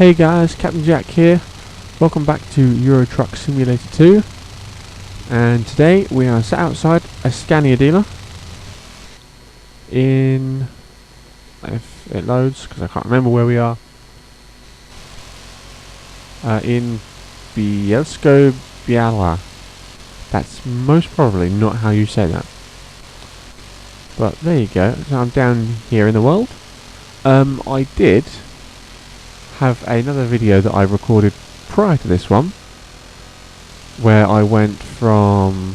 Hey guys, Captain Jack here. Welcome back to Euro Truck Simulator 2. And today we are sat outside a Scania dealer in, if it loads, because I can't remember where we are, in Bielsko-Biała. That's most probably not how you say that. But there you go. So I'm down here in the world. I did have another video that I recorded prior to this one, where I went from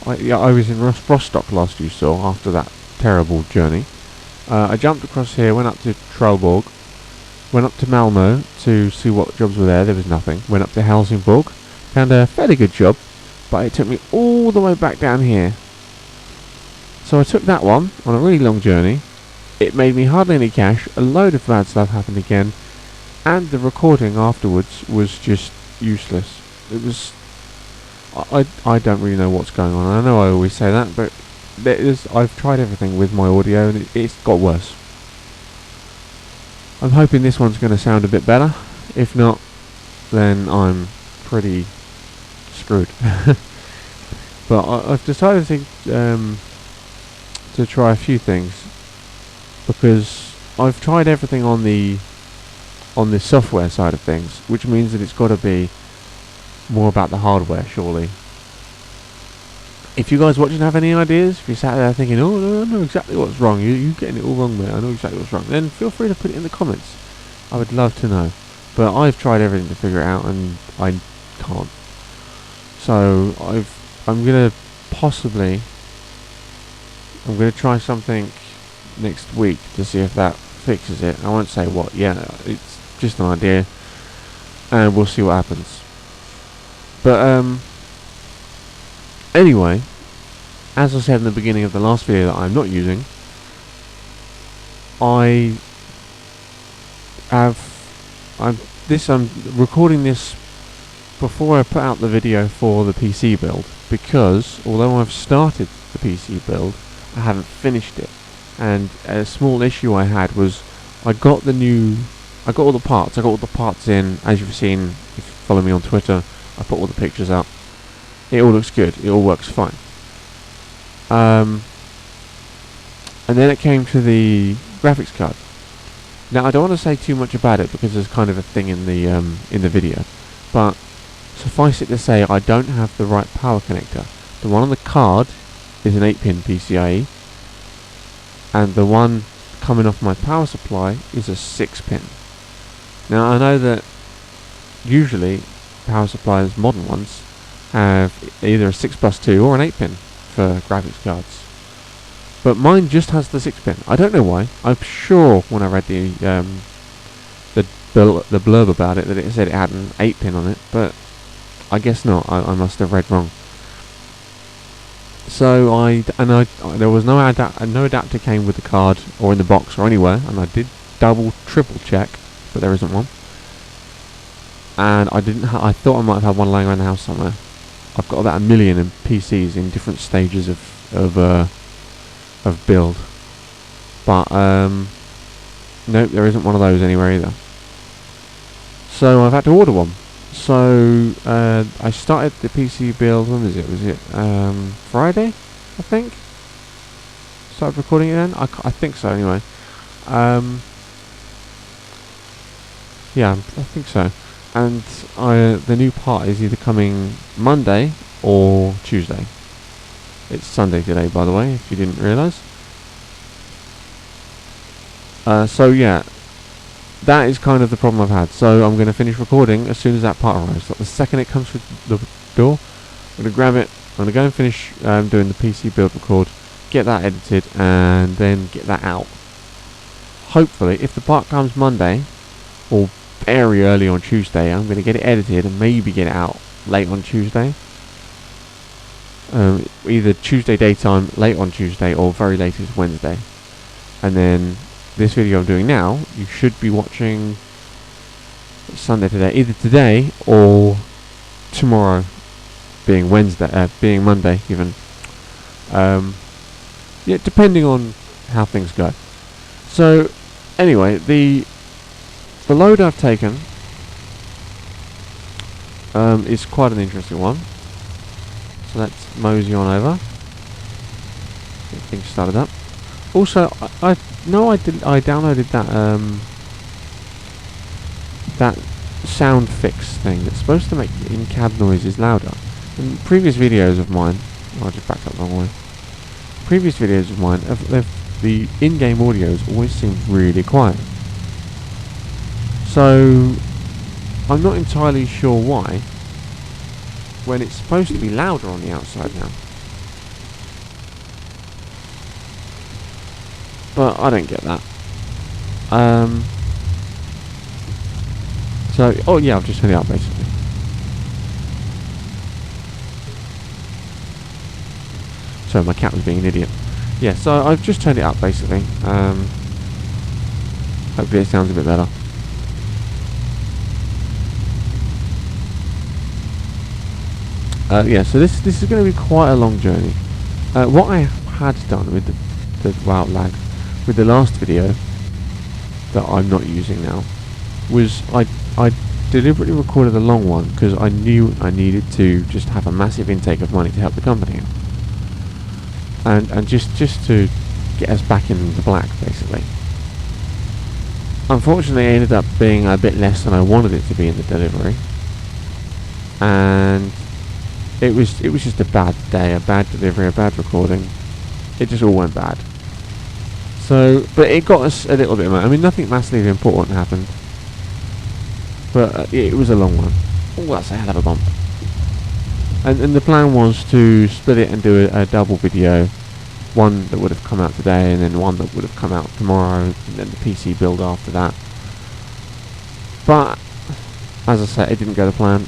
I was in Rostock last you saw, after that terrible journey. I jumped across here, went up to Trelleborg, went up to Malmo to see what jobs were there. There was nothing. Went up to Helsingborg, found a fairly good job, but it took me all the way back down here. So I took that one on a really long journey. It made me hardly any cash, a load of bad stuff happened again, and the recording afterwards was just useless. It was... I don't really know what's going on. I know I always say that, but I've tried everything with my audio and it's got worse. I'm hoping this one's going to sound a bit better. If not, then I'm pretty screwed. But I've decided to try a few things, because I've tried everything on the software side of things, which means that it's got to be more about the hardware, surely. If you guys watching have any ideas, if you sat there thinking, oh no, I know exactly what's wrong, you're getting it all wrong there, I know exactly what's wrong, then feel free to put it in the comments. I would love to know. But I've tried everything to figure it out and I can't. So I'm gonna try something next week to see if that fixes it. I won't say what yet, it's just an idea, and we'll see what happens. But anyway, as I said in the beginning of the last video that I'm not using, I'm recording this before I put out the video for the PC build, because although I've started the PC build, I haven't finished it. And a small issue I had was I got all the parts in, as you've seen if you follow me on Twitter. I put all the pictures up. It all looks good, it all works fine. And then it came to the graphics card. Now I don't want to say too much about it because there's kind of a thing in the video, but suffice it to say I don't have the right power connector. The one on the card is an 8-pin PCIe, and the one coming off my power supply is a 6-pin. Now I know that usually power supplies, modern ones, have either a 6+2 or an 8-pin for graphics cards, but mine just has the 6-pin. I don't know why. I'm sure when I read the blurb about it that it said it had an 8-pin on it, but I guess not. I must have read wrong. So there was no adapter came with the card or in the box or anywhere, and I did triple check, but there isn't one. And I thought I might have had one lying around the house somewhere. I've got about 1 million in PCs in different stages of build, but nope, there isn't one of those anywhere either. So I've had to order one. So I started the PC build. When was it? Was it Friday? I think. Started recording it then. I think so. Anyway. Yeah, I think so. And the new part is either coming Monday or Tuesday. It's Sunday today, by the way, if you didn't realise. So yeah, that is kind of the problem I've had. So I'm going to finish recording as soon as that part arrives. Like the second it comes through the door, I'm going to grab it, I'm going to go and finish doing the PC build record, get that edited, and then get that out. Hopefully, if the part comes Monday, or very early on Tuesday, I'm going to get it edited and maybe get it out late on Tuesday. Either Tuesday daytime, late on Tuesday, or very latest Wednesday. And then this video I'm doing now, you should be watching Sunday today, either today or tomorrow, being Monday even. Yeah, depending on how things go. So anyway, the load I've taken is quite an interesting one. So let's mosey on over. Get things started up. Also, I downloaded that sound fix thing that's supposed to make in-cab noises louder. In previous videos of mine, I just backed up the wrong way. Previous videos of mine, the in-game audios always seemed really quiet. So I'm not entirely sure why, when it's supposed to be louder on the outside now. But I don't get that. So, oh yeah, I've just turned it up basically. Sorry, my cat was being an idiot. Yeah, so I've just turned it up basically. Hopefully it sounds a bit better. Yeah, so this is going to be quite a long journey. What I had done with with the last video that I'm not using now, was I deliberately recorded a long one because I knew I needed to just have a massive intake of money to help the company out. And just to get us back in the black, basically. Unfortunately, it ended up being a bit less than I wanted it to be in the delivery, and it was just a bad day, a bad delivery, a bad recording. It just all went bad. So, but it got us a little bit. I mean, nothing massively important happened, but it was a long one. Oh, that's a hell of a bump. And the plan was to split it and do a double video, one that would have come out today, and then one that would have come out tomorrow, and then the PC build after that. But as I said, it didn't go to plan.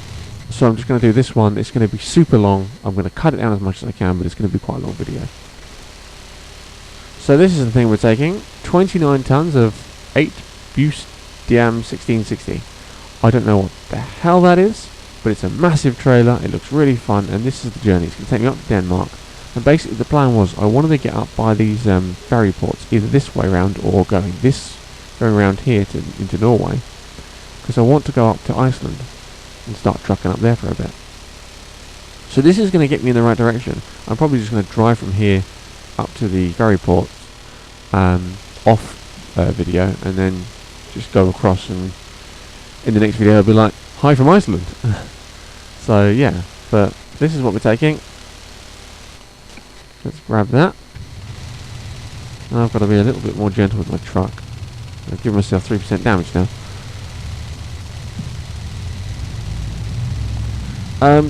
So I'm just going to do this one. It's going to be super long. I'm going to cut it down as much as I can, but it's going to be quite a long video. So this is the thing we're taking. 29 tons of 8 Buse DM 1660. I don't know what the hell that is, but it's a massive trailer. It looks really fun, and this is the journey. It's going to take me up to Denmark. And basically the plan was I wanted to get up by these ferry ports, either this way round or going around here into Norway, because I want to go up to Iceland and start trucking up there for a bit. So this is going to get me in the right direction. I'm probably just going to drive from here up to the ferry port off video, and then just go across, and in the next video I'll be like, hi from Iceland. So yeah, but this is what we're taking. Let's grab that. Now I've got to be a little bit more gentle with my truck. I've given myself 3% damage now.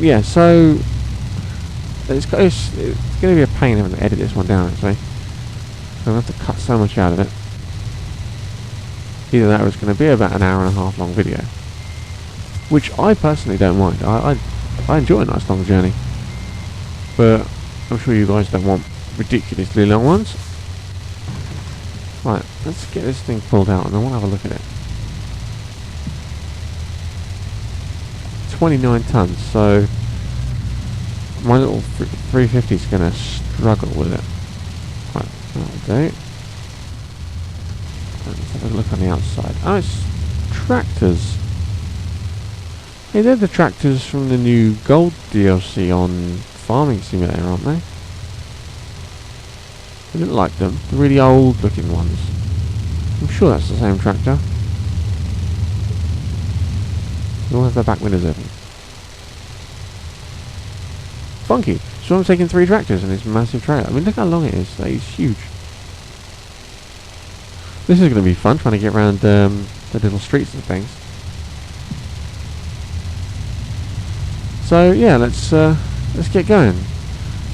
Yeah, so it's going to be a pain having to edit this one down, actually. So I'm going to have to cut so much out of it. Either that or it's going to be about an hour and a half long video, which I personally don't mind. I enjoy a nice long journey, but I'm sure you guys don't want ridiculously long ones. Right, let's get this thing pulled out and I want to have a look at it. 29 tons, so my little 350 is going to struggle with it. Right, that'll do. Let's have a look on the outside. Oh, it's tractors. Hey, they're the tractors from the new Gold DLC on Farming Simulator, aren't they? I didn't like them. The really old looking ones. I'm sure that's the same tractor. They all have their back windows open. Funky. So I'm taking 3 tractors in this massive trailer. I mean, look how long it is. That is huge. This is going to be fun, trying to get around the little streets and things. So yeah, let's get going.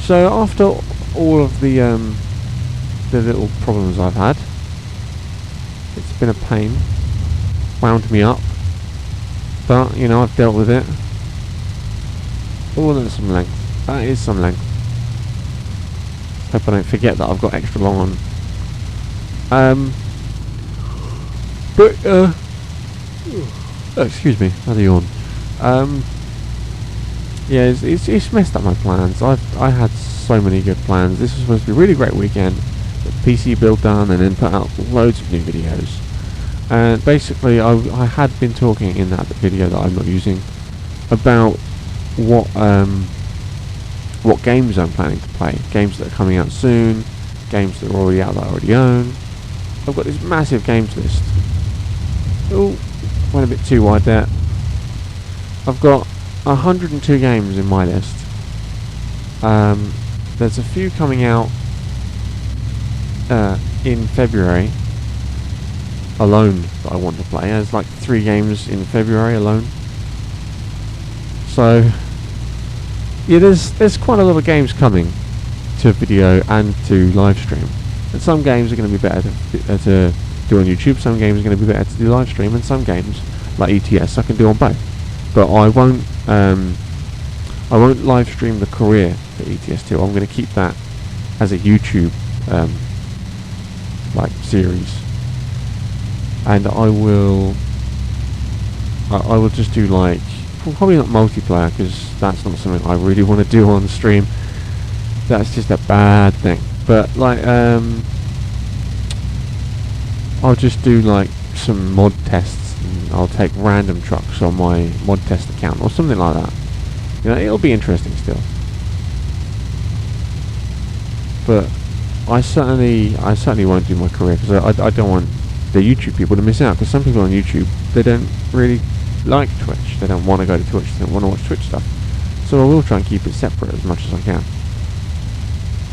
So after all of the little problems I've had, it's been a pain, wound me up, but you know, I've dealt with it. Oh, that's some length. That is some length. Hope I don't forget that I've got extra long on. But oh, excuse me, I had a yawn. Yeah, it's messed up my plans. I had so many good plans. This was supposed to be a really great weekend. Get the PC build done and then put out loads of new videos. And basically I had been talking in that video that I'm not using about what games I'm planning to play, games that are coming out soon, games that are already out that I already own. I've got this massive games list. Oh, went a bit too wide there. I've got 102 games in my list. There's a few coming out in February alone that I want to play. There's like 3 games in February alone. So yeah, there's quite a lot of games coming to video and to live stream. And some games are going to be better to do on YouTube. Some games are going to be better to do live stream, and some games like ETS I can do on both. But I won't live stream the career for ETS2. I'm going to keep that as a YouTube like series, and I will just do like probably not multiplayer, because that's not something I really want to do on the stream. That's just a bad thing. But like I'll just do like some mod tests, and I'll take random trucks on my mod test account or something like that. You know, it'll be interesting still. But I certainly won't do my career, because I don't want the YouTube people to miss out, because some people on YouTube, they don't really like Twitch. They don't want to go to Twitch. They don't want to watch Twitch stuff. So I will try and keep it separate as much as I can.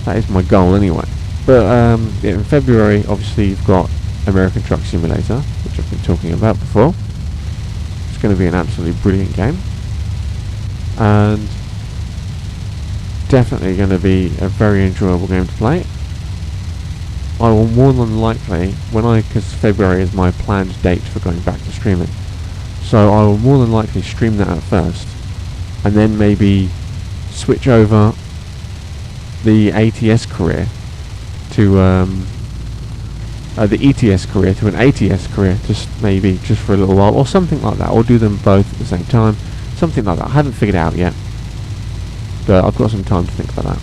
That is my goal anyway. But yeah, in February, obviously, you've got American Truck Simulator, which I've been talking about before. It's going to be an absolutely brilliant game, and definitely going to be a very enjoyable game to play. I will more than likely, because February is my planned date for going back to streaming, so I will more than likely stream that at first, and then maybe switch over the ATS career to the ETS career to an ATS career, just for a little while, or something like that, or do them both at the same time, something like that. I haven't figured it out yet, but I've got some time to think about that.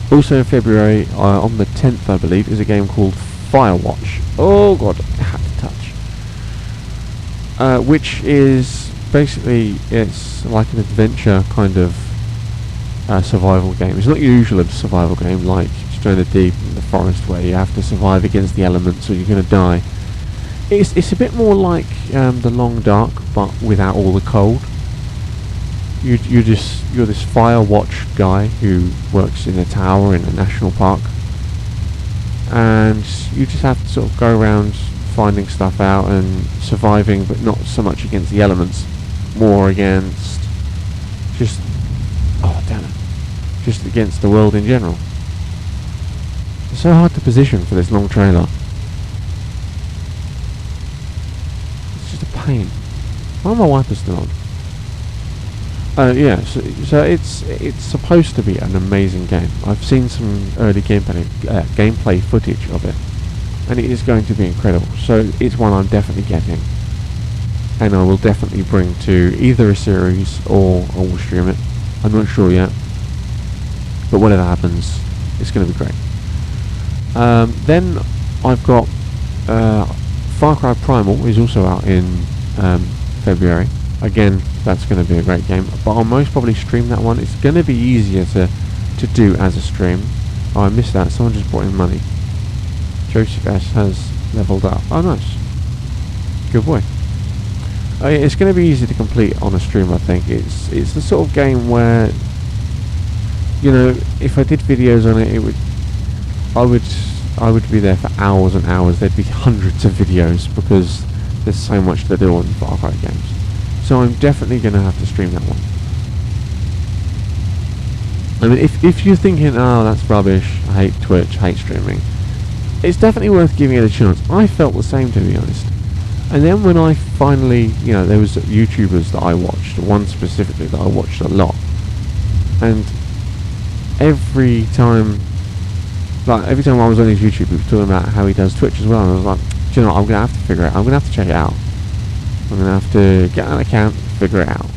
Also in February, on the 10th I believe, is a game called Firewatch. Oh god, I had to touch. Which is basically, it's like an adventure kind of survival game. It's not usually a survival game like Stranded Deep in the forest, where you have to survive against the elements or you're going to die. It's a bit more like The Long Dark, but without all the cold. You're this fire watch guy who works in a tower in a national park, and you just have to sort of go around finding stuff out and surviving, but not so much against the elements, more against just against the world in general. It's so hard to position for this long trailer. It's just a pain. Why are my wipers still on? Yeah, so it's supposed to be an amazing game. I've seen some early gameplay footage of it, and it is going to be incredible. So it's one I'm definitely getting, and I will definitely bring to either a series or I will stream it. I'm not sure yet, but whatever happens, it's going to be great. Then I've got Far Cry Primal is also out in February. Again, that's going to be a great game, but I'll most probably stream that one. It's going to be easier to do as a stream. Oh, I missed that. Someone just brought in money. Joseph S has leveled up. Oh, nice. Good boy. It's going to be easy to complete on a stream, I think. It's the sort of game where, you know, if I did videos on it, I would be there for hours and hours. There'd be hundreds of videos, because there's so much to do on Far Cry games. So I'm definitely going to have to stream that one. I mean, if you're thinking, oh, that's rubbish, I hate Twitch, I hate streaming, it's definitely worth giving it a chance. I felt the same, to be honest. And then when I finally, you know, there was YouTubers that I watched, one specifically that I watched a lot, and every time I was on his YouTube, he was talking about how he does Twitch as well, and I was like, do you know what, I'm going to have to figure it out. I'm going to have to check it out. I'm going to have to get an account, figure it out,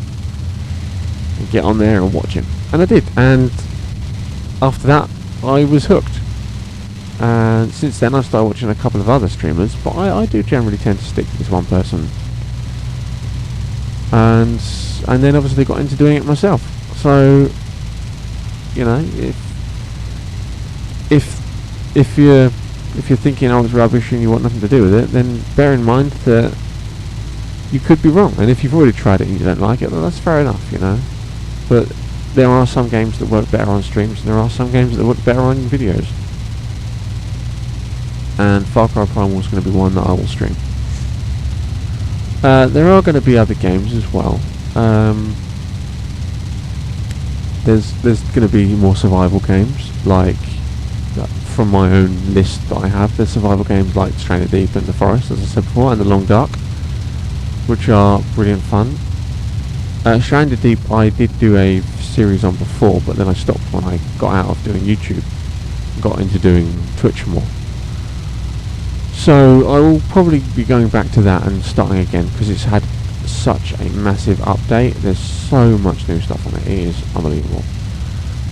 and get on there and watch him. And I did, and after that, I was hooked. And since then I've started watching a couple of other streamers, but I do generally tend to stick to this one person. And then obviously got into doing it myself. So, you know, if you're thinking, oh, it's rubbish and you want nothing to do with it, then bear in mind that you could be wrong. And if you've already tried it and you don't like it, then that's fair enough, you know. But there are some games that work better on streams, and there are some games that work better on videos. And Far Cry Primal is going to be one that I will stream. There are going to be other games as well. There's going to be more survival games, like from my own list that I have. There's survival games like Stranded Deep and The Forest, as I said before, and The Long Dark, which are brilliant fun. Stranded Deep I did do a series on before, but then I stopped when I got out of doing YouTube, got into doing Twitch more. So I will probably be going back to that and starting again, because it's had such a massive update. There's so much new stuff on it. It is unbelievable.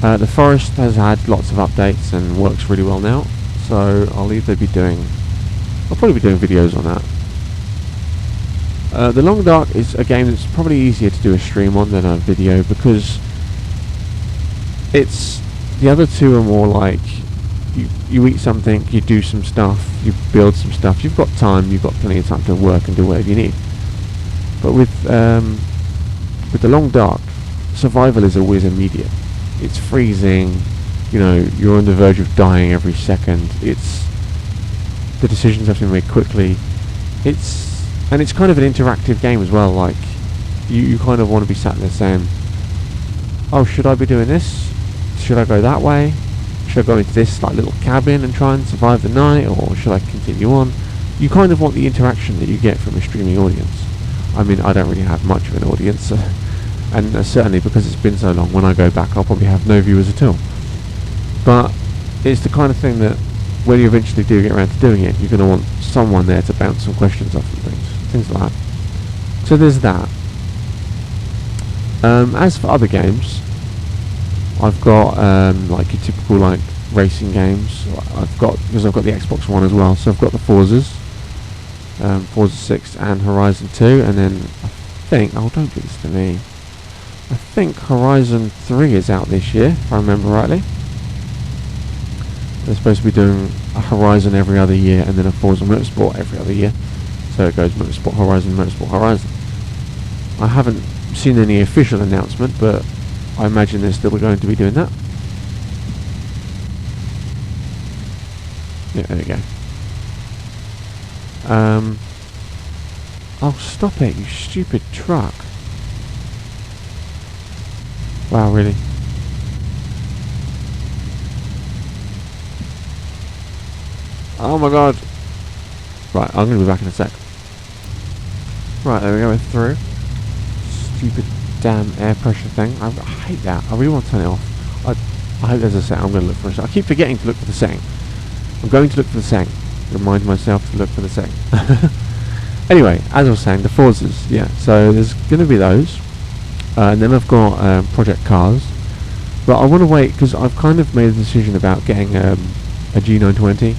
The Forest has had lots of updates and works really well now, so I'll probably be doing videos on that. The Long Dark is a game that's probably easier to do a stream on than a video, because the other two are more like you eat something, you do some stuff, you build some stuff, you've got time, you've got plenty of time to work and do whatever you need. But with The Long Dark, survival is always immediate. It's freezing, you know, you're on the verge of dying every second. The decisions have to be made quickly. And it's kind of an interactive game as well. Like you kind of want to be sat there saying, oh, should I be doing this? Should I go that way? Should I go into this like little cabin and try and survive the night, or should I continue on? You kind of want the interaction that you get from a streaming audience. I mean, I don't really have much of an audience, and certainly because it's been so long, when I go back I'll probably have no viewers at all. But it's the kind of thing that when you eventually do get around to doing it, you're going to want someone there to bounce some questions off and things like that. So there's that. As for other games, I've got like your typical like racing games. Because I've got the Xbox One as well, so I've got the Forzas, Forza 6 and Horizon 2, and then I think, oh, don't do this to me, I think Horizon 3 is out this year, if I remember rightly. They're supposed to be doing a Horizon every other year and then a Forza Motorsport every other year. So it goes Motorsport Horizon, Motorsport Horizon. I haven't seen any official announcement, but I imagine they're still going to be doing that. Yeah, there we go. Oh, stop it, you stupid truck. Wow, really? Oh my god. Right, I'm going to be back in a sec. Right, there we go, we're through. Stupid damn air pressure thing. I hate that. I really want to turn it off. I hope there's a setting. I'm going to look for a setting. I keep forgetting to look for the setting. I'm going to look for the setting. Remind myself to look for the setting. Anyway, as I was saying, the Forzas, yeah. So there's going to be those. And then I've got Project Cars. But I want to wait, because I've kind of made a decision about getting a G920.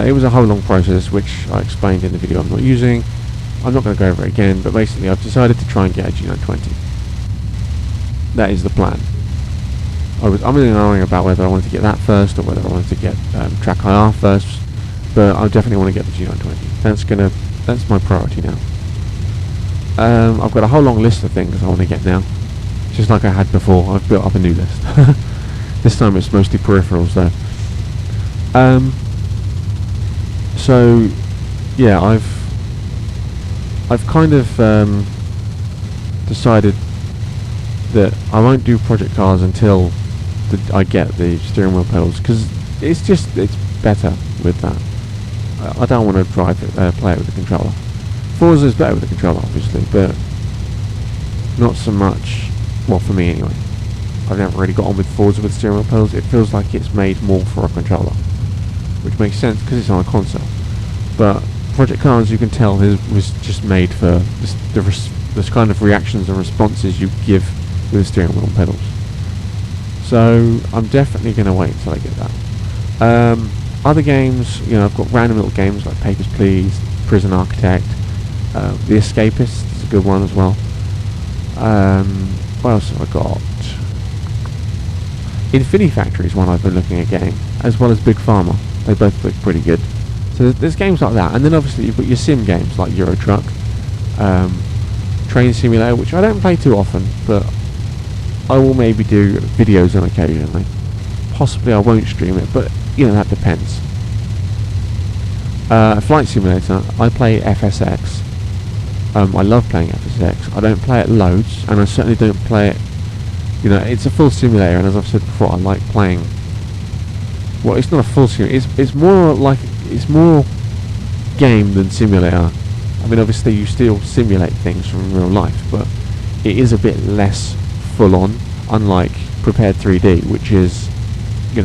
It was a whole long process, which I explained in the video I'm not using. I'm not going to go over it again, but basically I've decided to try and get a G920. That is the plan. I'm really knowing about whether I wanted to get that first, or whether I wanted to get Track IR first, but I definitely want to get the G920. That's my priority now. I've got a whole long list of things I want to get now, just like I had before. I've built up a new list. This time it's mostly peripherals though. So yeah, I've kind of decided that I won't do Project Cars until I get the steering wheel pedals, because it's better with that. I don't want to play it with the controller. Forza is better with the controller, obviously, but not so much. Well, for me anyway. I've never really got on with Forza with steering wheel pedals. It feels like it's made more for a controller, which makes sense because it's on a console. But Project Cars, you can tell, was just made for this kind of reactions and responses you give with the steering wheel pedals. So I'm definitely going to wait until I get that. Other games, I've got random little games like Papers, Please, Prison Architect, The Escapist is a good one as well. What else have I got? Infinity Factory is one I've been looking at getting, as well as Big Pharma. They both look pretty good. So there's games like that, and then obviously you've got your sim games like Euro Truck, Train Simulator, which I don't play too often, but I will maybe do videos on occasionally. Possibly I won't stream it, but that depends. Flight Simulator, I play FSX. I love playing FSX. I don't play it loads, and I certainly don't play it. It's a full simulator, and as I've said before, I like playing. Well, it's not a full simulator. It's more game than simulator. I mean, obviously you still simulate things from real life, but it is a bit less full on. Unlike Prepared 3D, which is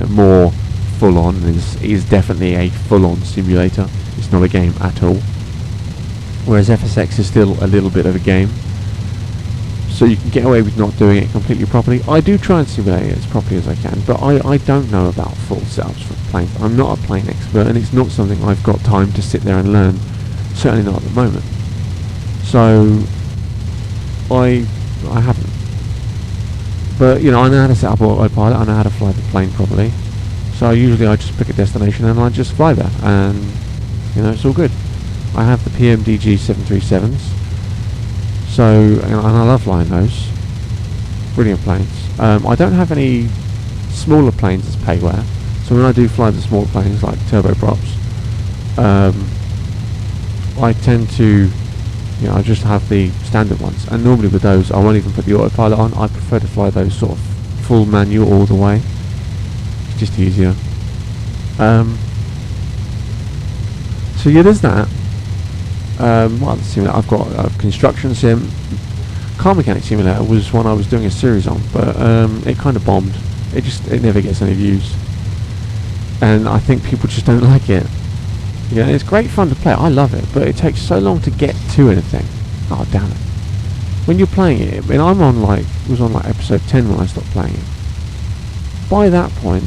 more full on, is definitely a full on simulator. It's not a game at all. Whereas FSX is still a little bit of a game. So you can get away with not doing it completely properly. I do try and simulate it as properly as I can, but I don't know about full setups for planes. I'm not a plane expert, and it's not something I've got time to sit there and learn. Certainly not at the moment. So I haven't. But I know how to set up autopilot. I know how to fly the plane properly. So usually I just pick a destination and I just fly there, and it's all good. I have the PMDG 737s. So, and I love flying those. Brilliant planes. I don't have any smaller planes as payware. So when I do fly the small planes like turboprops, I tend to, I just have the standard ones. And normally with those, I won't even put the autopilot on. I prefer to fly those sort of full manual all the way. It's just easier. So yeah, there's that. What other simulator? I've got a construction sim. Car mechanic simulator was one I was doing a series on, but it kind of bombed. It never gets any views, and I think people just don't like it. It's great fun to play. I love it, but it takes so long to get to anything. Oh damn it! When you're playing it, I mean, was on episode 10 when I stopped playing it. By that point,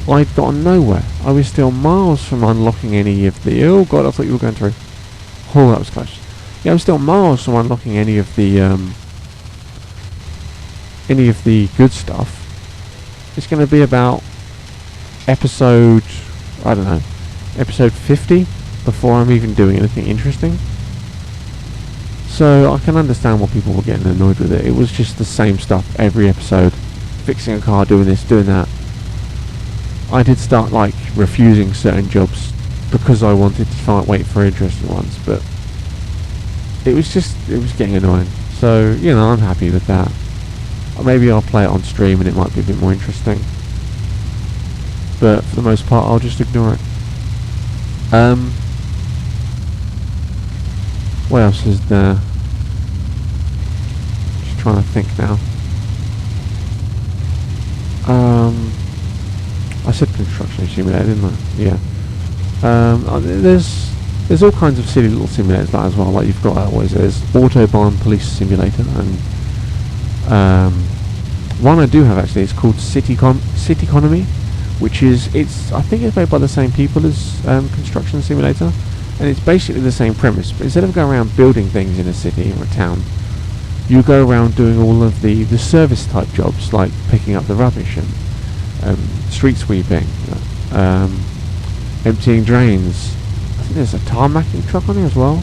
I'd gotten nowhere. I was still miles from unlocking any of the... Oh god, I thought you were going through. Oh, that was close. Yeah, I'm still miles from unlocking any of the good stuff. It's going to be about episode 50 before I'm even doing anything interesting. So I can understand why people were getting annoyed with it. It was just the same stuff every episode. Fixing a car, doing this, doing that. I did start refusing certain jobs because I wanted to wait for interesting ones, but it was getting annoying. So I'm happy with that. Maybe I'll play it on stream and it might be a bit more interesting, but for the most part I'll just ignore it. What else is there? Just trying to think now. I said construction simulator, didn't I? Yeah. There's all kinds of silly little simulators like as well. Like you've got there's Autobahn Police Simulator, and one I do have actually is called City Economy, which is I think it's made by the same people as Construction Simulator, and it's basically the same premise. But instead of going around building things in a city or a town, you go around doing all of the service type jobs like picking up the rubbish and street sweeping, emptying drains. I think there's a tarmacking truck on here as well.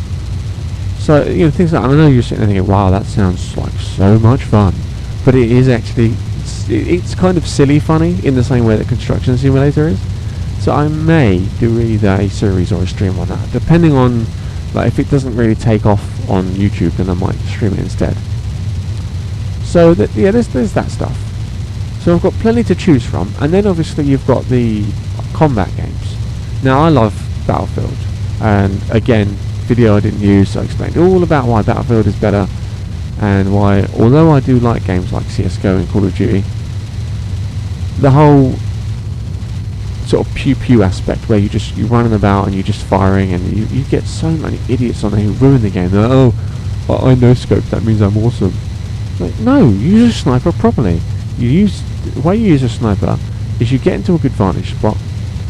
So things like, and I know you're sitting there thinking, wow, that sounds like so much fun, but it is actually it's kind of silly funny in the same way that Construction Simulator is. So I may do either a series or a stream on that, depending on if it doesn't really take off on YouTube, then I might stream it instead. So there's that stuff. So I've got plenty to choose from, and then obviously you've got the combat games. Now I love Battlefield, and again, video I didn't use, so I explained all about why Battlefield is better, and why, although I do like games like CSGO and Call of Duty, the whole sort of pew aspect where you're running about and you're just firing, and you get so many idiots on there who ruin the game. They're like, oh, I no scope, that means I'm awesome. Like, no, use a sniper properly. The way you use a sniper is you get into a good vantage spot,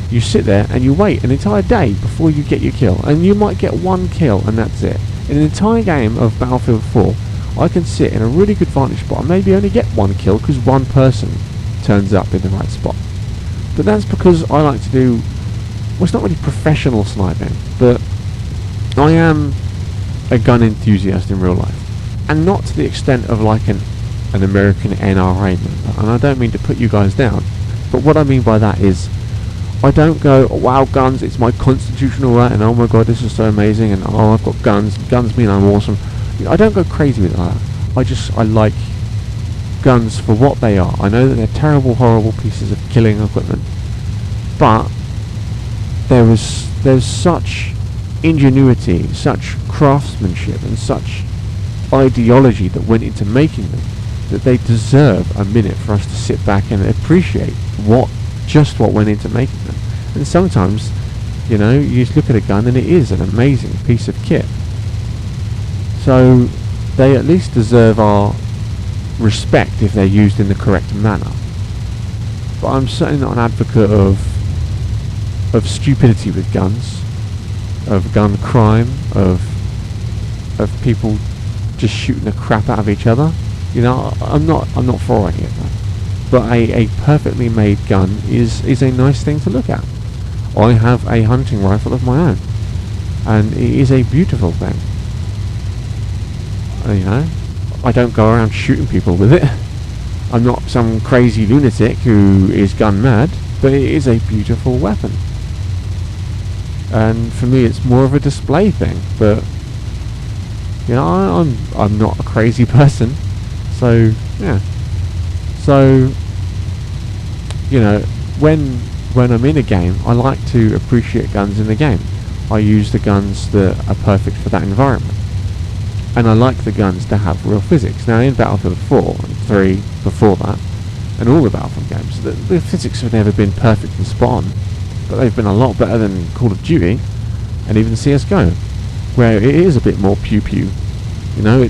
you sit there and you wait an entire day before you get your kill, and you might get one kill and that's it. In an entire game of Battlefield 4, I can sit in a really good vantage spot and maybe only get one kill because one person turns up in the right spot. But that's because I like to do, well, it's not really professional sniping, but I am a gun enthusiast in real life, and not to the extent of like an American NRA member. And I don't mean to put you guys down, but what I mean by that is I don't go, oh, wow, guns, it's my constitutional right, and oh my god, this is so amazing, and oh, I've got guns mean I'm awesome. I don't go crazy with that. I like guns for what they are. I know that they're terrible, horrible pieces of killing equipment, but there's such ingenuity, such craftsmanship, and such ideology that went into making them, that they deserve a minute for us to sit back and appreciate what went into making them. And sometimes, you know, you just look at a gun and it is an amazing piece of kit. So they at least deserve our respect if they're used in the correct manner. But I'm certainly not an advocate of stupidity with guns, of gun crime, of people just shooting the crap out of each other. You know, I'm not for any of that. But a perfectly made gun is a nice thing to look at. I have a hunting rifle of my own, and it is a beautiful thing. You know, I don't go around shooting people with it. I'm not some crazy lunatic who is gun mad, but it is a beautiful weapon. And for me, it's more of a display thing. But you know, I'm not a crazy person, so yeah. So you know, when I'm in a game, I like to appreciate guns in the game. I use the guns that are perfect for that environment. And I like the guns to have real physics. Now in Battlefield 4 and 3 before that, and all the Battlefield games, the physics have never been perfect and spot on, but they've been a lot better than Call of Duty and even CSGO, where it is a bit more pew-pew. You know,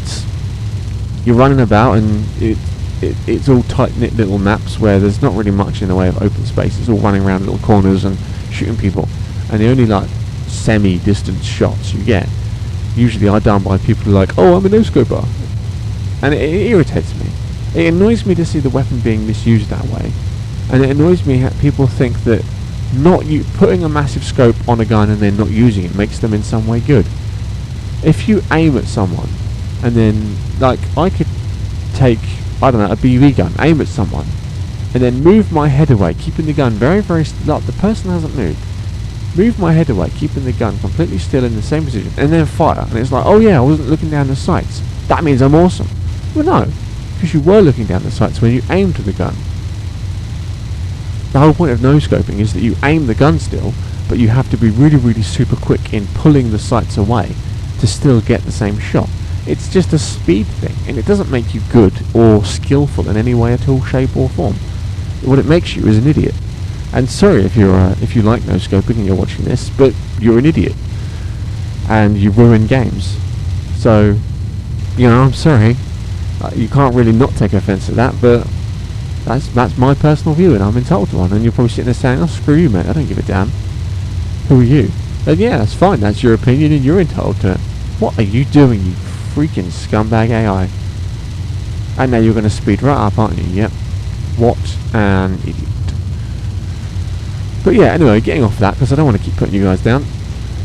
you're running about and it's all tight-knit little maps where there's not really much in the way of open space. It's all running around little corners and shooting people, and the only like semi-distance shots you get usually are done by people who are like, oh, I'm a no-scoper, and it irritates me. It annoys me to see the weapon being misused that way, and it annoys me how people think that putting a massive scope on a gun and then not using it makes them in some way good. If you aim at someone and then, like, I could take, I don't know, a BB gun, aim at someone, and then move my head away, keeping the gun very, very like the person hasn't moved. Move my head away, keeping the gun completely still in the same position, and then fire. And it's like, oh yeah, I wasn't looking down the sights. That means I'm awesome. Well, no, because you were looking down the sights when you aimed the gun. The whole point of no-scoping is that you aim the gun still, but you have to be really, really super quick in pulling the sights away to still get the same shot. It's just a speed thing, and it doesn't make you good or skillful in any way at all, shape or form. What it makes you is an idiot. And sorry if you like no-scoping and you're watching this, but you're an idiot, and you ruin games. So, you know, I'm sorry. You can't really not take offence at that, but that's my personal view, and I'm entitled to one. And you're probably sitting there saying, "Oh, screw you, mate. I don't give a damn. Who are you?" And yeah, that's fine. That's your opinion, and you're entitled to it. What are you doing, you freaking scumbag AI? And now you're going to speed right up, aren't you? Yep. What an idiot. But yeah, anyway, getting off that, because I don't want to keep putting you guys down.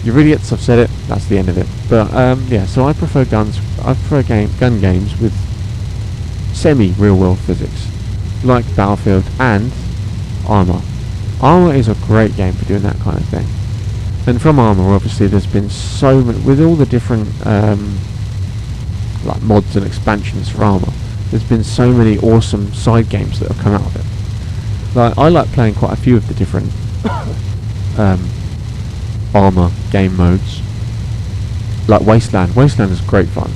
You're idiots, I've said it, that's the end of it. But yeah, so I prefer guns, gun games with semi-real world physics, like Battlefield and Arma. Arma is a great game for doing that kind of thing. And from Arma, obviously, there's been so many, with all the different like mods and expansions for Arma, there's been so many awesome side games that have come out of it. Like, I like playing quite a few of the different Arma game modes, like Wasteland. Wasteland is great fun,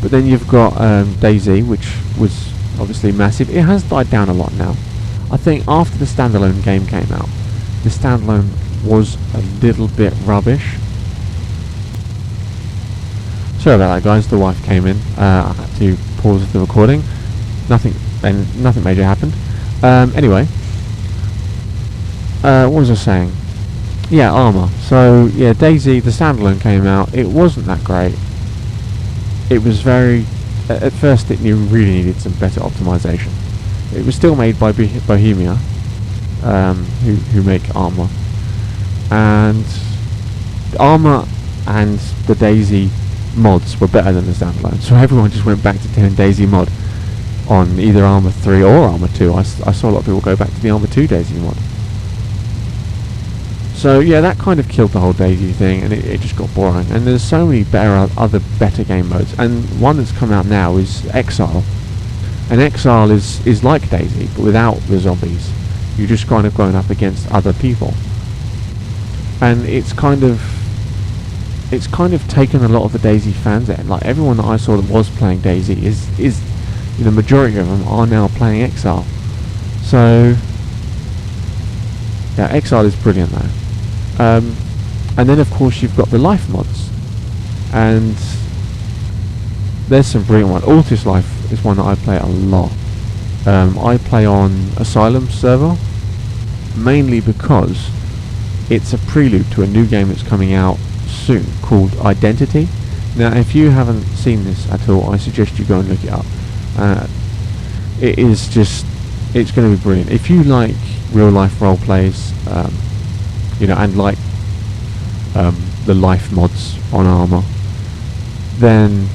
but then you've got DayZ, which was obviously massive. It has died down a lot now. I think after the standalone game came out, the standalone was a little bit rubbish. Sorry about that, guys. The wife came in. I had to pause the recording. Nothing major happened. Anyway, what was I saying? Yeah, armor. So yeah, DayZ, the standalone came out. It wasn't that great. It was very. At first, it really needed some better optimization. It was still made by Bohemia, who make armor, and armor and the DayZ mods were better than the standalone. So everyone just went back to doing DayZ mod on either Arma 3 or Arma 2. I saw a lot of people go back to the Arma 2 DayZ mod. So yeah, that kind of killed the whole DayZ thing, and it just got boring. And there's so many other better game modes, and one that's come out now is Exile. And Exile is like DayZ, but without the zombies. You're just kind of going up against other people, and it's kind of taken a lot of the DayZ fans in. Like everyone that I saw that was playing DayZ is the majority of them are now playing Exile. So yeah, Exile is brilliant though. And then of course you've got the life mods, and there's some brilliant ones. Altis Life is one that I play a lot. I play on Asylum server mainly because it's a prelude to a new game that's coming out soon called Identity. Now if you haven't seen this at all, I suggest you go and look it up. It's going to be brilliant. If you like real life role plays, and like the life mods on Arma, then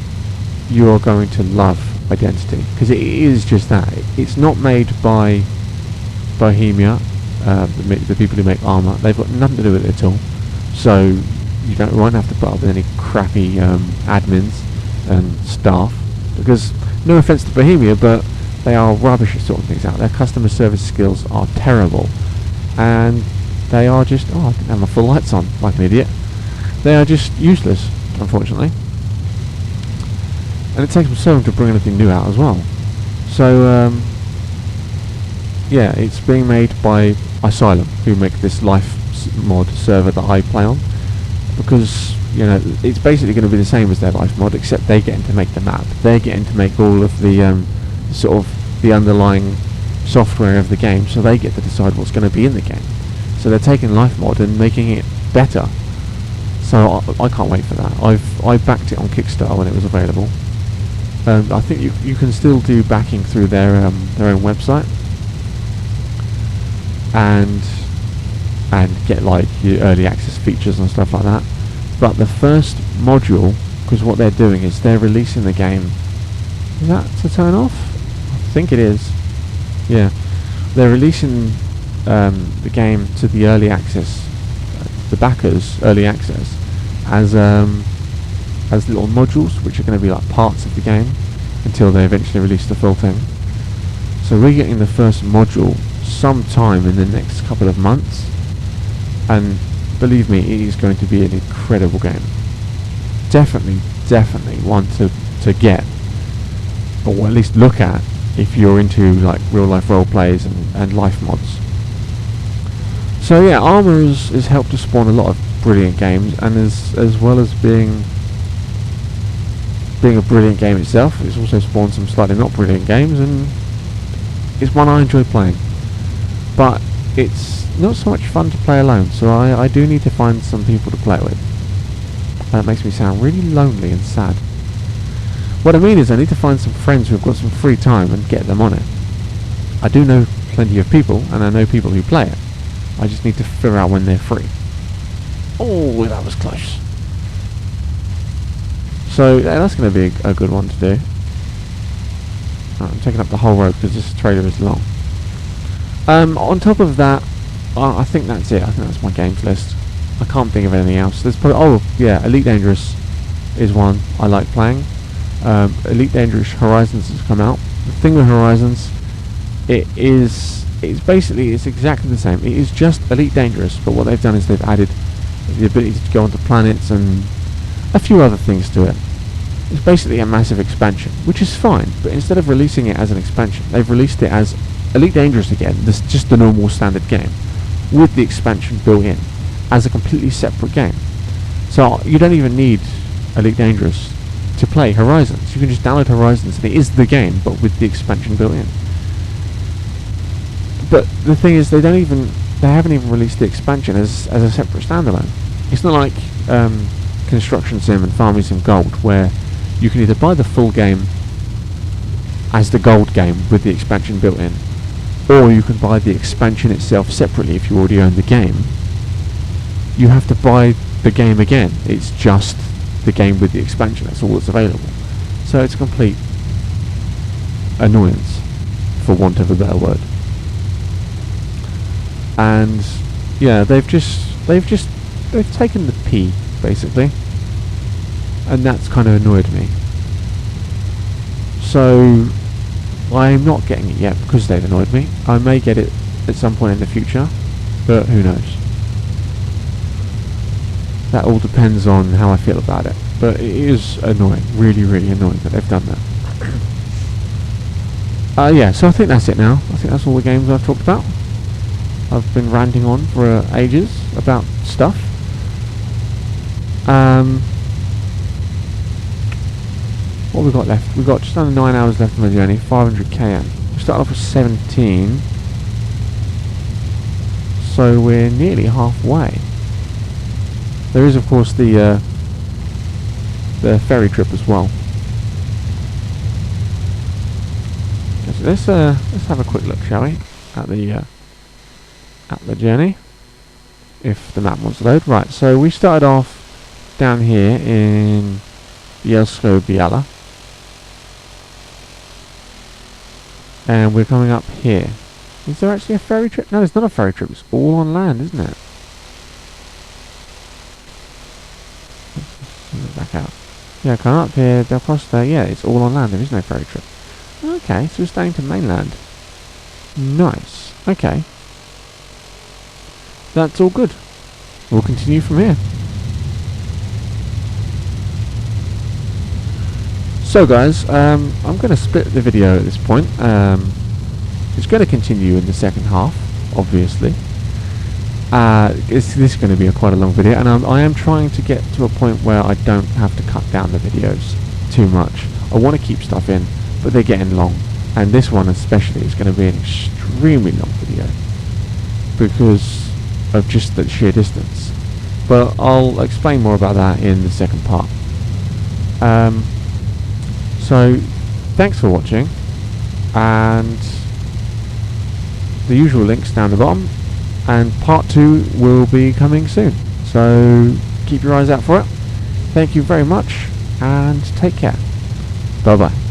you're going to love Identity, because it is just that. It's not made by Bohemia, the people who make Arma. They've got nothing to do with it at all, so you won't have to put up with any crappy admins and staff, because no offense to Bohemia, but they are rubbish at sorting things out. Their customer service skills are terrible, and they are just, I didn't have my full lights on like an idiot. They are just useless, unfortunately. And it takes them so long to bring anything new out as well. So yeah, it's being made by Asylum, who make this life mod server that I play on, because it's basically going to be the same as their life mod, except they're getting to make the map. They're getting to make all of the sort of the underlying software of the game, so they get to decide what's going to be in the game. So they're taking life mod and making it better. So I can't wait for that. I backed it on Kickstarter when it was available. I think you can still do backing through their own website, and get like your early access features and stuff like that. But the first module, because what they're doing is they're releasing the game. Is that to turn off? I think it is. Yeah, they're releasing the game to the early access, the backers early access, as little modules, which are going to be like parts of the game until they eventually release the full thing. So we're getting the first module sometime in the next couple of months, and believe me, it is going to be an incredible game. Definitely one to get, or at least look at, if you're into like real life role plays and life mods. So yeah, Arma has helped to spawn a lot of brilliant games, and as well as being a brilliant game itself, it's also spawned some slightly not brilliant games, and it's one I enjoy playing. But it's not so much fun to play alone, so I do need to find some people to play with. That makes me sound really lonely and sad. What I mean is I need to find some friends who've got some free time and get them on it. I do know plenty of people, and I know people who play it. I just need to figure out when they're free. Oh, that was close. So yeah, that's going to be a good one to do. I'm taking up the whole road because this trailer is long. On top of that, I think that's it. I think that's my games list. I can't think of anything else. There's probably, Elite Dangerous is one I like playing. Elite Dangerous Horizons has come out. The thing with Horizons, it's exactly the same. It is just Elite Dangerous, but what they've done is they've added the ability to go onto planets and a few other things to it. It's basically a massive expansion, which is fine, but instead of releasing it as an expansion, they've released it as Elite Dangerous again, just the normal standard game, with the expansion built in, as a completely separate game. So you don't even need Elite Dangerous to play Horizons. You can just download Horizons and it is the game, but with the expansion built in. But the thing is, they don't even they haven't even released the expansion as a separate standalone. It's not like Construction Sim and Farming Sim Gold, where you can either buy the full game as the gold game with the expansion built in, or you can buy the expansion itself separately if you already own the game. You have to buy the game again. It's just the game with the expansion. That's all that's available. So it's a complete annoyance, for want of a better word. And yeah, they've taken the P basically, and that's kind of annoyed me. So I'm not getting it yet because they've annoyed me. I may get it at some point in the future, but who knows. That all depends on how I feel about it. But it is annoying, really, really annoying that they've done that. Yeah, so I think that's it now. I think that's all the games I've talked about. I've been ranting on for ages about stuff. What have we got left? We've got just under 9 hours left on the journey, 500 km. We started off with 17, so we're nearly halfway. There is, of course, the ferry trip as well. Let's have a quick look, shall we, at the journey, if the map wants to load. Right, so we started off down here in Bielsko-Biala, and we're coming up here. Is there actually a ferry trip? No, it's not a ferry trip. It's all on land, isn't it? Back out. Yeah, come up here, they'll cross there. Yeah, it's all on land. There is no ferry trip. Okay, so we're staying to mainland. Nice. Okay. That's all good. We'll continue from here. So guys, I'm going to split the video at this point. It's going to continue in the second half, obviously. This is going to be quite a long video, and I am trying to get to a point where I don't have to cut down the videos too much. I want to keep stuff in, but they're getting long, and this one especially is going to be an extremely long video because of just the sheer distance. But I'll explain more about that in the second part. So thanks for watching, and the usual links down the bottom, and part 2 will be coming soon, so keep your eyes out for it. Thank you very much, and take care. Bye bye.